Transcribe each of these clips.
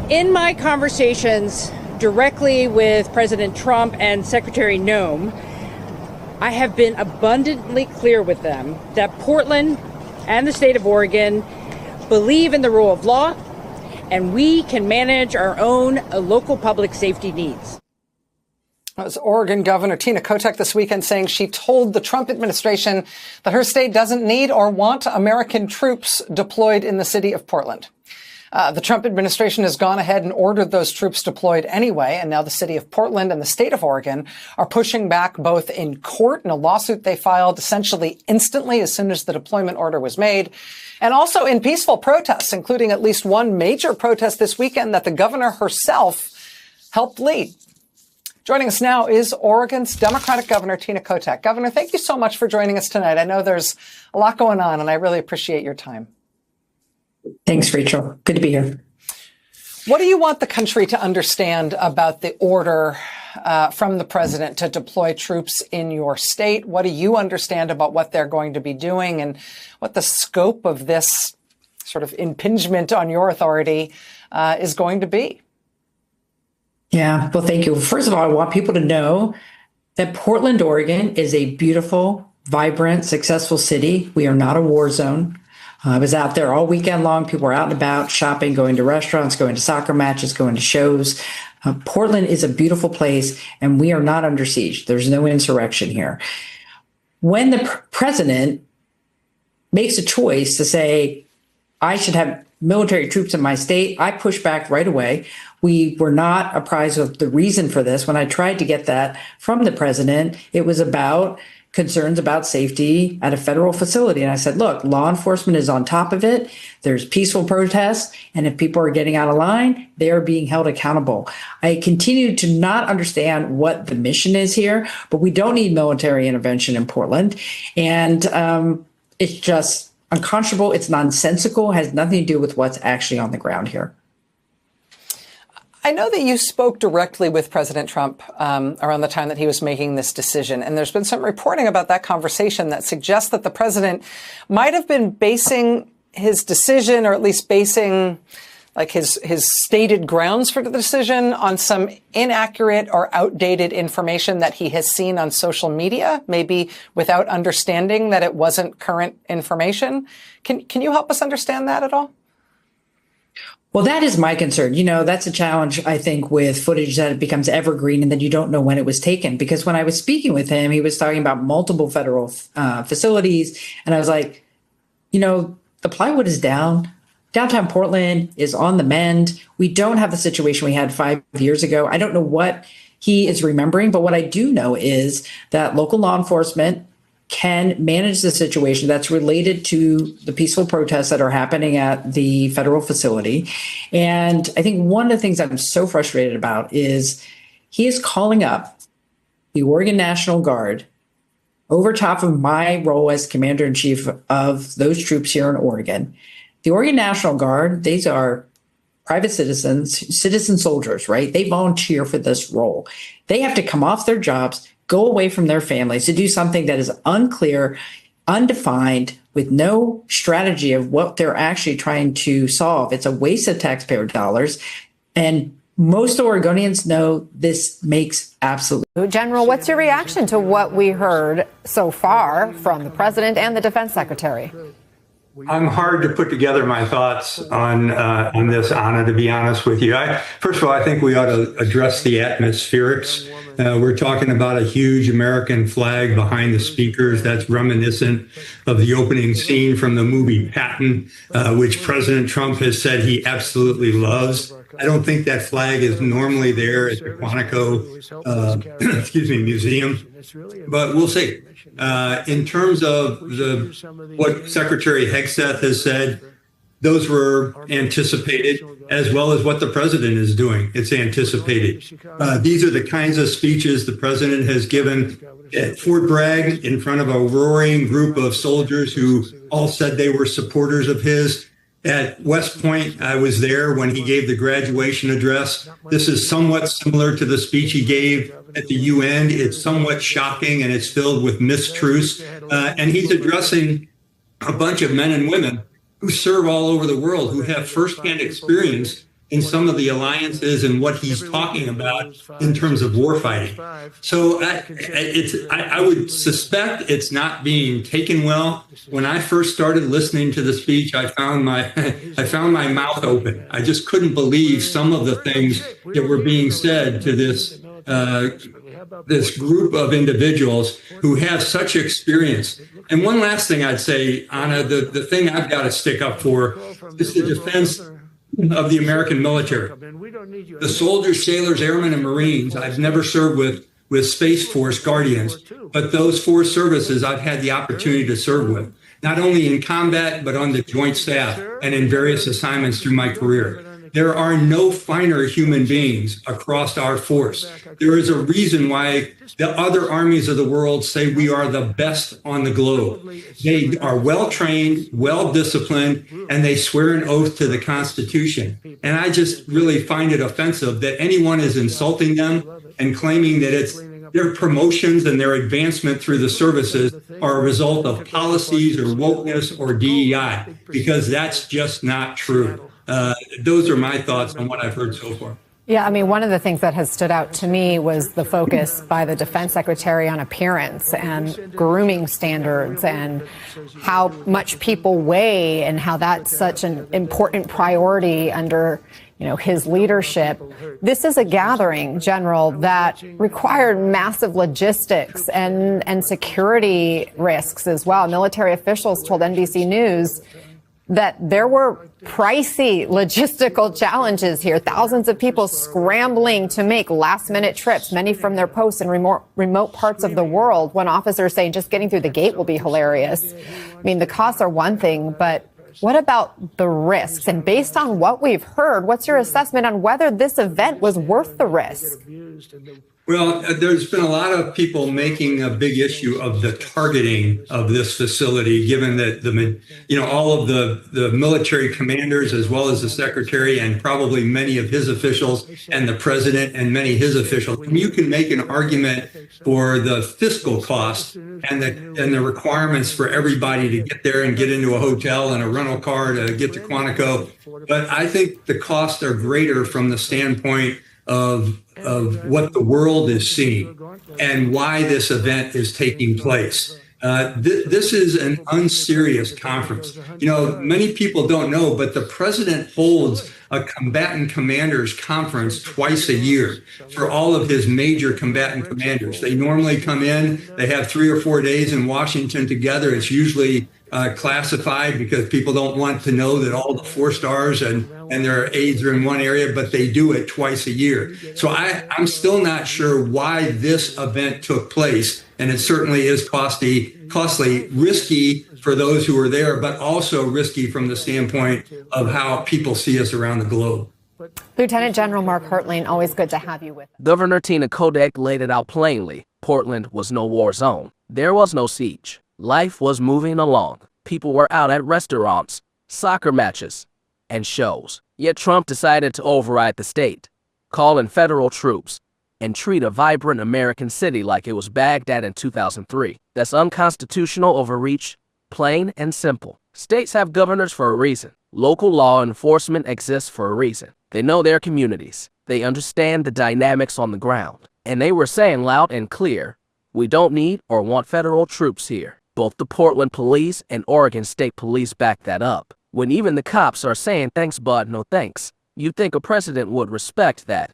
In my conversations directly with President Trump and Secretary Noem, I have been abundantly clear with them that Portland and the state of Oregon believe in the rule of law, and we can manage our own local public safety needs. That was Oregon Governor Tina Kotek this weekend saying she told the Trump administration that her state doesn't need or want American troops deployed in the city of Portland. The Trump administration has gone ahead and ordered those troops deployed anyway, and now the city of Portland and the state of Oregon are pushing back both in court in a lawsuit they filed essentially instantly as soon as the deployment order was made, and also in peaceful protests, including at least one major protest this weekend that the governor herself helped lead. Joining us now is Oregon's Democratic Governor Tina Kotek. Governor, thank you so much for joining us tonight. I know there's a lot going on, and I really appreciate your time. Thanks, Rachel. Good to be here. What do you want the country to understand about the order from the president to deploy troops in your state? What do you understand about what they're going to be doing and what the scope of this sort of impingement on your authority is going to be? Yeah, well, thank you. First of all, I want people to know that Portland, Oregon is a beautiful, vibrant, successful city. We are not a war zone. I was out there all weekend long. People were out and about, shopping, going to restaurants, going to soccer matches, going to shows. Portland is a beautiful place, and we are not under siege. There's no insurrection here. When the president makes a choice to say, I should have military troops in my state, I push back right away. We were not apprised of the reason for this. When I tried to get that from the president, it was about concerns about safety at a federal facility. And I said, look, law enforcement is on top of it. There's peaceful protests. And if people are getting out of line, they are being held accountable. I continue to not understand what the mission is here, but we don't need military intervention in Portland. And it's just unconscionable. It's nonsensical, has nothing to do with what's actually on the ground here. I know that you spoke directly with President Trump around the time that he was making this decision, and there's been some reporting about that conversation that suggests that the president might have been basing his decision, or at least basing like his stated grounds for the decision, on some inaccurate or outdated information that he has seen on social media, maybe without understanding that it wasn't current information. Can you help us understand that at all? Well, that is my concern. You know, that's a challenge, I think, with footage that it becomes evergreen and then you don't know when it was taken. Because when I was speaking with him, he was talking about multiple federal facilities. And I was like, you know, the plywood is down. Downtown Portland is on the mend. We don't have the situation we had 5 years ago. I don't know what he is remembering, but what I do know is that local law enforcement can manage the situation that's related to the peaceful protests that are happening at the federal facility. And I think one of the things I'm so frustrated about is he is calling up the Oregon National Guard over top of my role as commander-in-chief of those troops here in Oregon. The Oregon National Guard, these are private citizens, citizen soldiers, right? They volunteer for this role. They have to come off their jobs, go away from their families to do something that is unclear, undefined, with no strategy of what they're actually trying to solve. It's a waste of taxpayer dollars. And most Oregonians know this makes absolute. General, what's your reaction to what we heard so far from the president and the defense secretary? I'm hard to put together my thoughts on this, Anna, to be honest with you. First of all, I think we ought to address the atmospherics. We're talking about a huge American flag behind the speakers. That's reminiscent of the opening scene from the movie Patton, which President Trump has said he absolutely loves. I don't think that flag is normally there at the Quantico Museum, but we'll see. In terms of what Secretary Hegseth has said, those were anticipated, as well as what the president is doing. It's anticipated. These are the kinds of speeches the president has given at Fort Bragg in front of a roaring group of soldiers who all said they were supporters of his. At West Point, I was there when he gave the graduation address. This is somewhat similar to the speech he gave at the UN. It's somewhat shocking, and it's filled with mistruths. And he's addressing a bunch of men and women who serve all over the world, who have firsthand experience in some of the alliances and what he's talking about in terms of warfighting. So I would suspect it's not being taken well. When I first started listening to the speech, I found my mouth open. I just couldn't believe some of the things that were being said to this group of individuals who have such experience. And one last thing I'd say, Anna, the thing I've got to stick up for is the defense of the American military. The soldiers, sailors, airmen, and Marines I've never served with Space Force Guardians, but those four services I've had the opportunity to serve with, not only in combat, but on the joint staff and in various assignments through my career. There are no finer human beings across our force. There is a reason why the other armies of the world say we are the best on the globe. They are well-trained, well-disciplined, and they swear an oath to the Constitution. And I just really find it offensive that anyone is insulting them and claiming that it's their promotions and their advancement through the services are a result of policies or wokeness or DEI, because that's just not true. Those are my thoughts on what I've heard so far. Yeah, I mean, one of the things that has stood out to me was the focus by the defense secretary on appearance and grooming standards and how much people weigh and how that's such an important priority under, his leadership. This is a gathering, General, that required massive logistics and security risks as well. Military officials told NBC News that there were pricey logistical challenges here. Thousands of people scrambling to make last-minute trips, many from their posts in remote parts of the world. One officer saying just getting through the gate will be hilarious. I mean, the costs are one thing, but what about the risks? And based on what we've heard, what's your assessment on whether this event was worth the risk? Well, there's been a lot of people making a big issue of the targeting of this facility, given that all of the military commanders, as well as the secretary and probably many of his officials and the president and many of his officials. And you can make an argument for the fiscal cost and the requirements for everybody to get there and get into a hotel and a rental car to get to Quantico. But I think the costs are greater from the standpoint of what the world is seeing and why this event is taking place. This is an unserious conference. Many people don't know, but the president holds a combatant commanders conference twice a year for all of his major combatant commanders. They normally come in, they have 3 or 4 days in Washington together. It's usually classified because people don't want to know that all the 4 stars and their aides are in one area, but they do it twice a year. So I'm still not sure why this event took place. And it certainly is costly, risky for those who are there, but also risky from the standpoint of how people see us around the globe. Lieutenant General Mark Hertling, always good to have you with us. Governor Tina Kotek laid it out plainly. Portland was no war zone. There was no siege. Life was moving along. People were out at restaurants, soccer matches, and shows. Yet Trump decided to override the state, call in federal troops, and treat a vibrant American city like it was Baghdad in 2003. That's unconstitutional overreach, plain and simple. States have governors for a reason. Local law enforcement exists for a reason. They know their communities. They understand the dynamics on the ground. And they were saying loud and clear, we don't need or want federal troops here. Both the Portland Police and Oregon State Police back that up. When even the cops are saying thanks but no thanks, you'd think a president would respect that,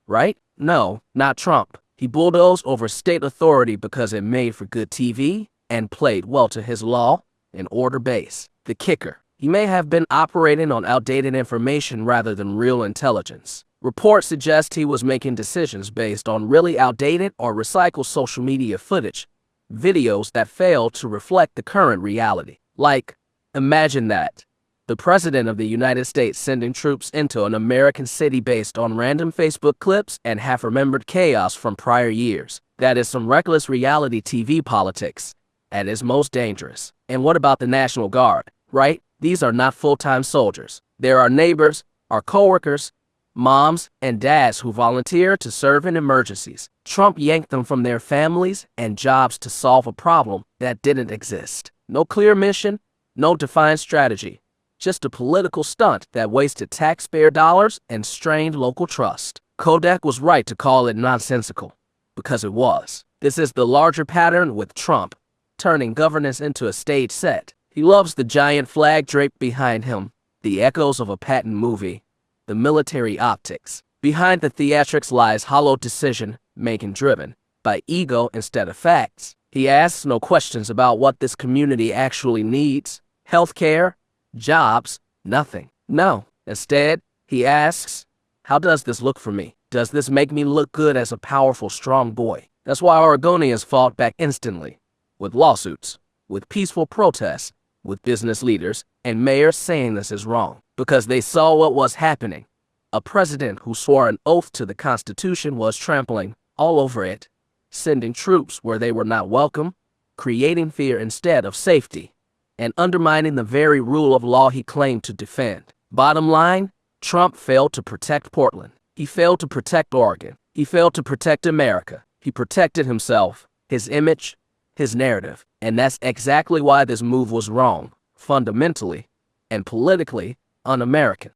right? No, not Trump. He bulldozed over state authority because it made for good TV and played well to his law and order base. The kicker, he may have been operating on outdated information rather than real intelligence. Reports suggest he was making decisions based on really outdated or recycled social media footage, videos that fail to reflect the current reality. Like, imagine that. The President of the United States sending troops into an American city based on random Facebook clips and half-remembered chaos from prior years. That is some reckless reality TV politics at its most dangerous. And what about the National Guard, right? These are not full-time soldiers. There are neighbors, our coworkers, moms and dads who volunteer to serve in emergencies. Trump yanked them from their families and jobs to solve a problem that didn't exist. No clear mission, no defined strategy. just a political stunt that wasted taxpayer dollars and strained local trust. Kodak was right to call it nonsensical, because it was. This is the larger pattern with Trump, turning governance into a stage set. He loves the giant flag draped behind him, the echoes of a patent movie, the military optics. Behind the theatrics lies hollow decision-making driven by ego instead of facts. He asks no questions about what this community actually needs. Healthcare, jobs, nothing. No. Instead, he asks, how does this look for me? Does this make me look good as a powerful, strong boy? That's why Oregonians fought back instantly, with lawsuits, with peaceful protests, with business leaders and mayors saying this is wrong, because they saw what was happening. A president who swore an oath to the Constitution was trampling all over it, sending troops where they were not welcome, creating fear instead of safety, and undermining the very rule of law he claimed to defend. Bottom line, Trump failed to protect Portland. He failed to protect Oregon. He failed to protect America. He protected himself, his image, his narrative. And that's exactly why this move was wrong, fundamentally and politically un-American.